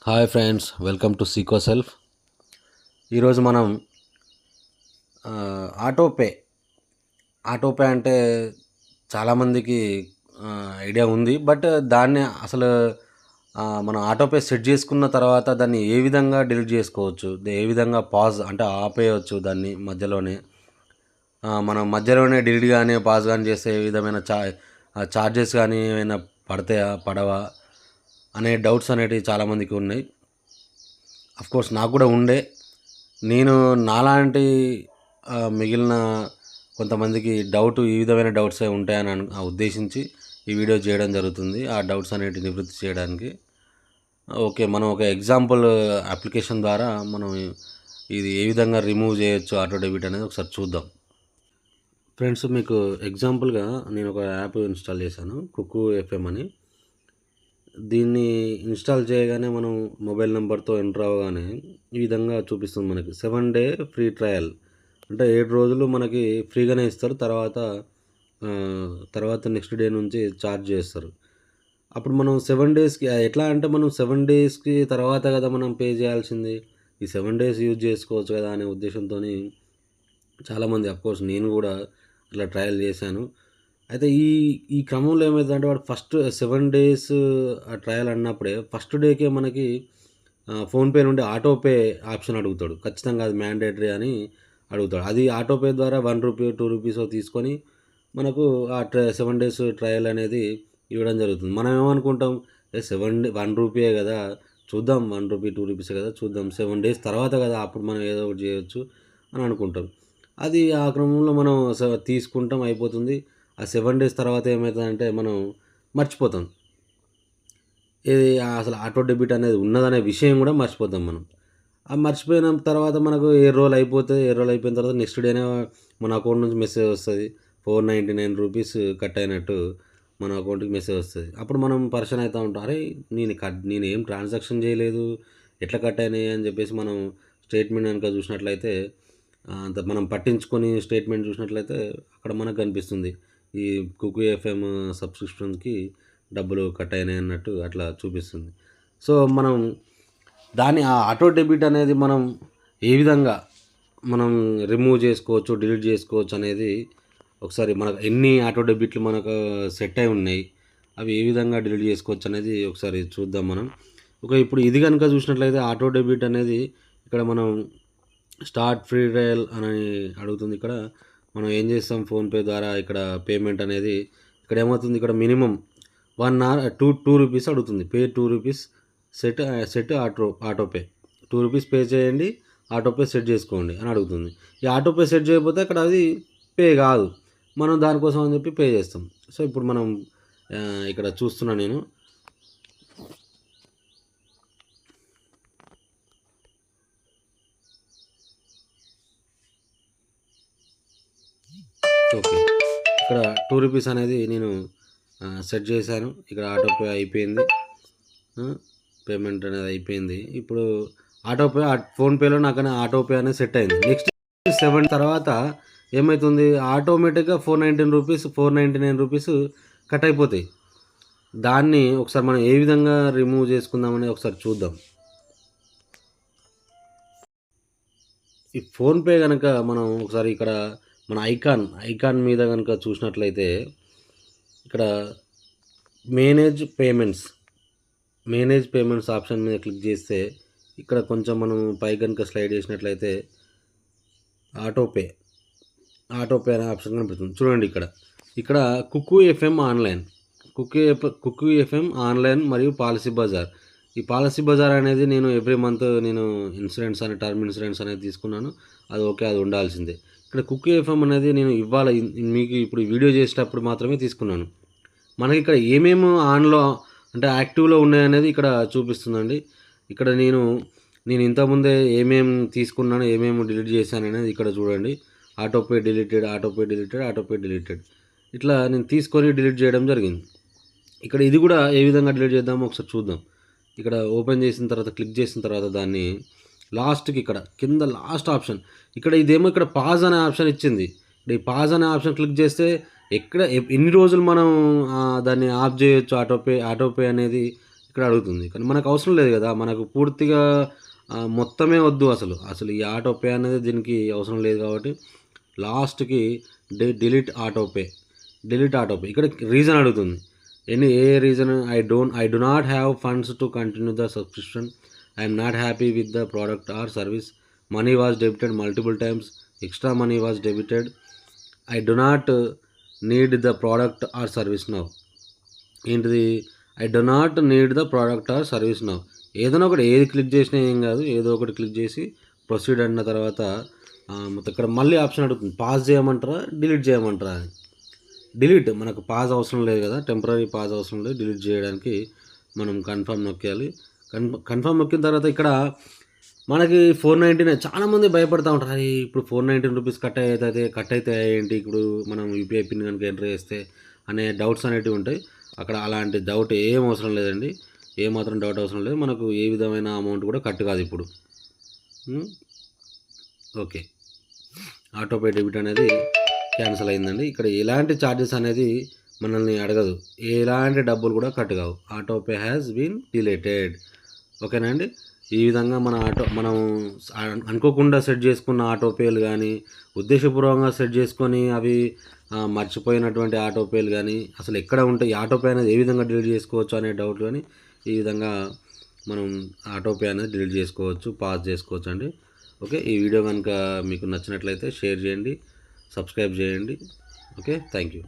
Hi friends, welcome to Seekho self. ఈరోజు మనం autopay autopay అంటే చాలామందికి ఐడియా ఉంది. బట్ దాన్ని అసలు మనం ఆటోపే సెట్ చేసుకున్న తర్వాత దాన్ని ఏ విధంగా డిలీట్ చేసుకోవచ్చు, ఏ విధంగా పాజ్ అంటే ఆపేయవచ్చు దాన్ని మధ్యలోనే. మనం మధ్యలోనే డిలీట్ కానీ పాజ్ కానీ చేస్తే ఏ విధమైన చార్జెస్ కానీ ఏమైనా పడతాయా పడవా అనే డౌట్స్ అనేటివి చాలామందికి ఉన్నాయి. కోర్స్ నాకు కూడా ఉండే. నేను నాలాంటి మిగిలిన కొంతమందికి ఈ విధమైన డౌట్సే ఉంటాయని ఉద్దేశించి ఈ వీడియో చేయడం జరుగుతుంది. ఆ డౌట్స్ అనేటివి నివృత్తి చేయడానికి. ఓకే, మనం ఒక ఎగ్జాంపుల్ అప్లికేషన్ ద్వారా మనం ఇది ఏ విధంగా రిమూవ్ చేయొచ్చు ఆటో డెబిట్ అనేది ఒకసారి చూద్దాం. ఫ్రెండ్స్, మీకు ఎగ్జాంపుల్గా నేను ఒక యాప్ ఇన్స్టాల్ చేశాను, కుకు ఎఫ్ఎం అని. దీన్ని ఇన్స్టాల్ చేయగానే మనం మొబైల్ నెంబర్తో ఎంటర్ అవ్వగానే ఈ విధంగా చూపిస్తుంది మనకి 7 డే ఫ్రీ ట్రయల్. అంటే 7 రోజులు మనకి ఫ్రీగానే ఇస్తారు. తర్వాత నెక్స్ట్ డే నుంచి ఛార్జ్ చేస్తారు. అప్పుడు మనం 7 డేస్కి ఎట్లా అంటే మనం 7 డేస్కి తర్వాత కదా మనం పే చేయాల్సింది. ఈ 7 డేస్ యూజ్ చేసుకోవచ్చు కదా అనే ఉద్దేశంతో చాలామంది, అఫ్కోర్స్ నేను కూడా అట్లా ట్రయల్ చేశాను. అయితే ఈ ఈ క్రమంలో ఏమైందంటే వాడు ఫస్ట్ 7 డేస్ ట్రయల్ అన్నప్పుడే ఫస్ట్ డేకే మనకి ఫోన్‌పే నుండి ఆటోపే ఆప్షన్ అడుగుతాడు. ఖచ్చితంగా అది మ్యాండేటరీ అని అడుగుతాడు. అది ఆటోపే ద్వారా రూ. 1, రూ. 2 తీసుకొని మనకు ఆ 7 డేస్ ట్రయల్ అనేది ఇవ్వడం జరుగుతుంది. మనం ఏమనుకుంటాం, రూ. 1 కదా చూద్దాం, రూ. 1, రూ. 2 కదా చూద్దాం, 7 డేస్ తర్వాత కదా అప్పుడు మనం ఏదో ఒకటి చేయొచ్చు అని అనుకుంటాం. అది ఆ క్రమంలో మనం తీసుకుంటాం, అయిపోతుంది. ఆ 7 డేస్ తర్వాత ఏమవుతుందంటే మనం మర్చిపోతాం. ఇది అసలు ఆటో డెబిట్ అనేది ఉన్నదనే విషయం కూడా మర్చిపోతాం మనం. ఆ మర్చిపోయిన తర్వాత మనకు 7 రోజులు అయిపోతాయి. 7 రోజులు అయిపోయిన తర్వాత నెక్స్ట్ డేనే మన అకౌంట్ నుంచి మెసేజ్ వస్తుంది. రూ. 499 కట్ అయినట్టు మన అకౌంట్కి మెసేజ్ వస్తుంది. అప్పుడు మనం పరిచయం అవుతూ ఉంటాం, అరే నేను ఏం ట్రాన్సాక్షన్ చేయలేదు, ఎట్లా కట్ అయినాయి అని చెప్పేసి మనం స్టేట్మెంట్ కనుక చూసినట్లయితే, అంత మనం పట్టించుకొని స్టేట్మెంట్ చూసినట్లయితే అక్కడ మనకు కనిపిస్తుంది ఈ కుకు ఎఫ్ఎం సబ్స్క్రిప్షన్కి డబ్బులు కట్ అయినాయి అన్నట్టు అట్లా చూపిస్తుంది. సో మనం దాన్ని ఆ ఆటో డెబిట్ అనేది మనం ఏ విధంగా మనం రిమూవ్ చేసుకోవచ్చు, డిలీట్ చేసుకోవచ్చు అనేది ఒకసారి మనకు ఎన్ని ఆటో డెబిట్లు మనకు సెట్ అయి ఉన్నాయి, అవి ఏ విధంగా డిలీట్ చేసుకోవచ్చు అనేది ఒకసారి చూద్దాం మనం. ఇప్పుడు ఇది కనుక చూసినట్లయితే ఆటో డెబిట్ అనేది ఇక్కడ మనం స్టార్ట్ ఫ్రీ ట్రయల్ అని అడుగుతుంది. ఇక్కడ మనం ఏం చేస్తాం, ఫోన్పే ద్వారా ఇక్కడ పేమెంట్ అనేది ఇక్కడ ఏమవుతుంది, ఇక్కడ మినిమం 1 hour రూ. 2 అడుగుతుంది. పే రూ. 2 సెట్ ఆటోపే రూ. 2 పే చేయండి, ఆటోపే సెట్ చేసుకోండి అని అడుగుతుంది. ఈ ఆటోపే సెట్ చేయకపోతే అక్కడ అది పే కాదు. మనం దానికోసం అని చెప్పి పే చేస్తాం. సో ఇప్పుడు మనం ఇక్కడ చూస్తున్నా నేను, ఓకే, ఇక్కడ రూ. 2 అనేది నేను సెట్ చేశాను. ఇక్కడ ఆటోపే అయిపోయింది, పేమెంట్ అనేది అయిపోయింది. ఇప్పుడు ఆటోపే ఫోన్పేలో నాకు ఆటోపే అనేది సెట్ అయింది. నెక్స్ట్ 7 తర్వాత ఏమవుతుంది, ఆటోమేటిక్గా రూ. 499 కట్ అయిపోతాయి. దాన్ని ఒకసారి మనం ఏ విధంగా రిమూవ్ చేసుకుందామని ఒకసారి చూద్దాం. ఈ ఫోన్పే కనుక మనం ఒకసారి ఇక్కడ మన ఐకాన్ మీద కనుక చూసినట్లయితే ఇక్కడ మేనేజ్ పేమెంట్స్ ఆప్షన్ మీద క్లిక్ చేస్తే ఇక్కడ కొంచెం మనం పై కనుక స్లైడ్ చేసినట్లయితే ఆటోపే అనే ఆప్షన్ కనిపిస్తుంది. చూడండి, ఇక్కడ కుకు ఎఫ్ఎం ఆన్లైన్ మరియు పాలసీ బజార్. ఈ పాలసీ బజార్ అనేది నేను ఎవ్రీ మంత్ నేను ఇన్సూరెన్స్ అని టర్మ్ ఇన్సూరెన్స్ అనేది తీసుకున్నాను. అది ఓకే, అది ఉండాల్సిందే. ఇక్కడ కుకు ఎఫ్ఎం అనేది నేను ఇవాళ మీకు ఇప్పుడు వీడియో చేసేటప్పుడు మాత్రమే తీసుకున్నాను. మనకి ఇక్కడ ఏమేమి ఆన్లో అంటే యాక్టివ్లో ఉన్నాయనేది ఇక్కడ చూపిస్తుందండి. ఇక్కడ నేను ఇంతకుముందే ఏమేమి తీసుకున్నాను, ఏమేమి డిలీట్ చేశాను అనేది ఇక్కడ చూడండి. ఆటోపే డిలీటెడ్ ఇట్లా నేను తీసుకొని డిలీట్ చేయడం జరిగింది. ఇక్కడ ఇది కూడా ఏ విధంగా డిలీట్ చేద్దామో ఒకసారి చూద్దాం. ఇక్కడ ఓపెన్ చేసిన తర్వాత క్లిక్ చేసిన తర్వాత దాన్ని లాస్ట్కి ఇక్కడ కింద లాస్ట్ ఆప్షన్ ఇదేమో ఇక్కడ పాజ్ అనే ఆప్షన్ ఇచ్చింది. ఈ పాజ్ అనే ఆప్షన్ క్లిక్ చేస్తే ఎన్ని రోజులు మనం దాన్ని ఆఫ్ చేయొచ్చు ఆటోపే అనేది ఇక్కడ ఇక్కడ అడుగుతుంది. కానీ మనకు అవసరం లేదు కదా, మనకు పూర్తిగా మొత్తమే వద్దు అసలు ఈ ఆటో పే అనేది దీనికి అవసరం లేదు కాబట్టి లాస్ట్కి డిలీట్ ఆటో పే ఇక్కడ రీజన్ అడుగుతుంది. ఏ reason? I do not have funds to continue the subscription, I'm not happy with the product or service, money was debited multiple times, extra money was debited, I do not need the product or service now. ఏంటిది? I do not need the product or service now. ఏదైనా ఒకటి, ఏది click చేసినా ఏం కాదు, ఏదో ఒకటి click చేసి ప్రొసీడ్ అన్న తర్వాత మొత్తం ఇక్కడ మళ్ళీ ఆప్షన్ అడుగుతుంది, పాజ్ చేయమంటారా డిలీట్ చేయమంటారా అని. డిలీట్, మనకు పాజ్ అవసరం లేదు కదా, టెంపరీ పాజ్ అవసరం లేదు. డిలీట్ చేయడానికి మనం కన్ఫర్మ్ నొక్కాలి. కన్ఫర్మ్ నొక్కిన తర్వాత ఇక్కడ మనకి 499 చాలామంది భయపడుతూ ఉంటారు, అది ఇప్పుడు 419 రూపీస్ కట్ అయితే ఏంటి ఇప్పుడు మనం యూపీఐ పిన్ కనుక ఎంటర్ చేస్తే అనే డౌట్స్ అనేటివి ఉంటాయి. అక్కడ అలాంటి డౌట్ ఏం అవసరం లేదండి, ఏమాత్రం డౌట్ అవసరం లేదు. మనకు ఏ విధమైన అమౌంట్ కూడా కట్ కాదు ఇప్పుడు. ఓకే, ఆటోపే డెబిట్ అనేది క్యాన్సిల్ అయిందండి. ఇక్కడ ఎలాంటి ఛార్జెస్ అనేది మనల్ని అడగదు, ఎలాంటి డబ్బులు కూడా కట్ కావు. Autopay has been deleted. ఓకేనా అండి? ఈ విధంగా మనం అనుకోకుండా సెట్ చేసుకున్న ఆటోపేలు కానీ, ఉద్దేశపూర్వకంగా సెట్ చేసుకొని అవి మర్చిపోయినటువంటి ఆటోపేలు కానీ అసలు ఎక్కడ ఉంటాయి, ఆటోపే అనేది ఏ విధంగా డిలీట్ చేసుకోవచ్చు అనే డౌట్ కానీ ఈ విధంగా మనం ఆటోపే అనేది డిలీట్ చేసుకోవచ్చు, పాజ్ చేసుకోవచ్చు అండి. ఓకే, ఈ వీడియో కనుక మీకు నచ్చినట్లయితే షేర్ చేయండి, సబ్స్క్రైబ్ చేయండి. Okay, thank you.